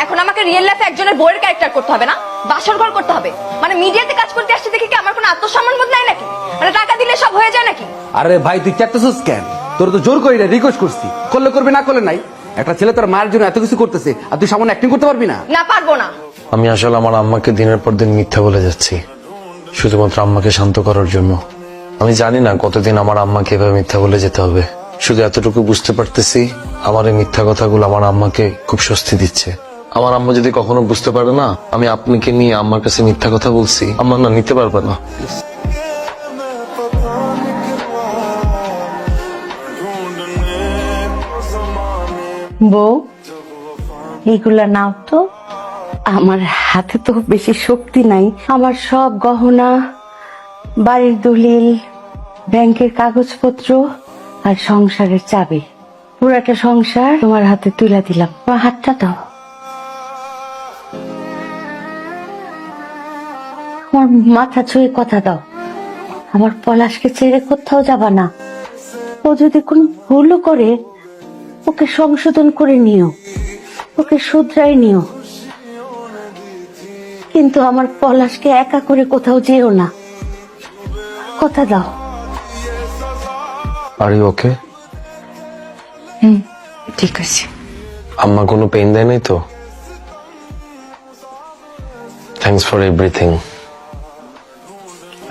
এখন আমাকে রিয়েল লাইফে একজনের বউয়ের ক্যারেক্টার করতে হবে না, বাসর ঘর করতে হবে? মানে মিডিয়াতে কাজ করতে আসছে দেখে কি আমার কোনো আত্মসম্মান বোধ নাই নাকি? মানে টাকা দিলে সব হয়ে যায় নাকি? আরে ভাই তুই চাচ্ছিস কেন? তোর তো জোর করি না, রিকোয়েস্ট করছি। করলে করবি, না করলে নাই। একটা ছেলে তোর মায়ের জন্য এত কিছু করতেছে আর তুই সামনে অ্যাক্টিং করতে পারবি না? না, পারবো না। আমি আসলে আমার আম্মাকে দিনের পর দিন মিথ্যা বলে যাচ্ছি, শুধুমাত্র আম্মাকে শান্ত করার জন্য। আমি জানি না কতদিন আমার আম্মাকে এভাবে মিথ্যা বলে যেতে হবে। শুধু এতটুকু বুঝতে পারতেছি, আমার এই মিথ্যা কথাগুলো আমার আম্মাকে খুব স্বস্তি দিচ্ছে। আমার আম্মা যদি কখনো বুঝতে পারে না আমি আপনাকে নিয়ে আম্মার কাছে মিথ্যা কথা বলছি, আম্মা না নিতে পারবে না। বউ, এগুলা নাও তো। আমার হাতে তো বেশি শক্তি নাই। আমার সব গহনা, বাড়ির দলিল, ব্যাংকের কাগজপত্র আর সংসারের চাবি, পুরাটা সংসার তোমার হাতে তুলে দিলাম। তোমার হাতটা দাও। আমার মাথা ছুঁয়ে কথা দাও, আমার পলাশকে ছেড়ে কোথাও যাবা না। ও যদি কোনো ভুলও করে ওকে সংশোধন করে নিও, ওকে শুধরাই নিও, কিন্তু আমার পলাশকে একা করে কোথাও যেও না। কথা দাও। Are you okay? ঠিক আছে। আম্মা কোনো পেইন দেয় নাই তো? Thanks for everything.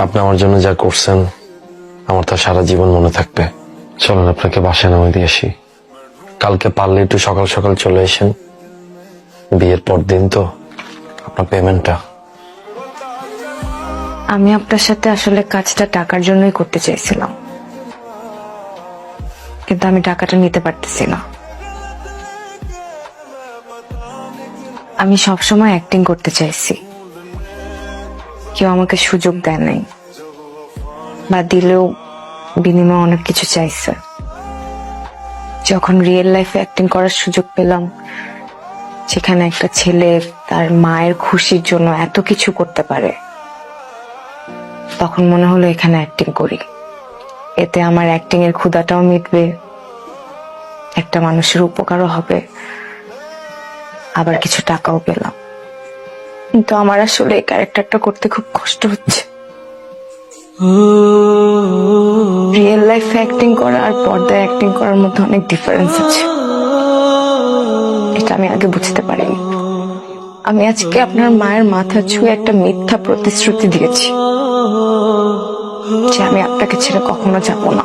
আপনি আমার জন্য যা করছেন আমার তা সারা জীবন মনে থাকবে। চলেন আপনাকে বাসায় নামিয়ে দিয়ে আসি। কালকে পারলে একটু সকাল সকাল চলে এসেন, বিয়ের পর দিন তো। আপনার পেমেন্টটা। আমি আপনার সাথে আসলে কাজটা টাকার জন্যই করতে চাইছিলাম, কিন্তু আমি টাকাটা নিতে পারতেছি না। আমি সবসময় অ্যাক্টিং করতে চাইছি, কেউ আমাকে সুযোগ দেয় নাই, বা দিলেও বিনিময়ে অনেক কিছু চাইছে। যখন রিয়েল লাইফে অ্যাক্টিং করার সুযোগ পেলাম, যেখানে একটা ছেলে তার মায়ের খুশির জন্য এত কিছু করতে পারে, তখন মনে হলো এখানে অ্যাক্টিং করি। এতে আমার অ্যাক্টিং এর ক্ষুধাটাও মিটবে, একটা মানুষের উপকারও হবে, আবার কিছু টাকাও পেলাম। কিন্তু আমার আসলে এই ক্যারেক্টারটা করতে খুব কষ্ট হচ্ছে। রিয়েল লাইফে অ্যাক্টিং করা আর পর্দায় অ্যাক্টিং করার মধ্যে অনেক ডিফারেন্স আছে, এটা আমি আগে বুঝতে পারিনি। আমি আজকে আপনার মায়ের মাথা ছুঁয়ে একটা মিথ্যা প্রতিশ্রুতি দিয়েছি যে আমি আপনাকে ছেড়ে কখনো যাব না।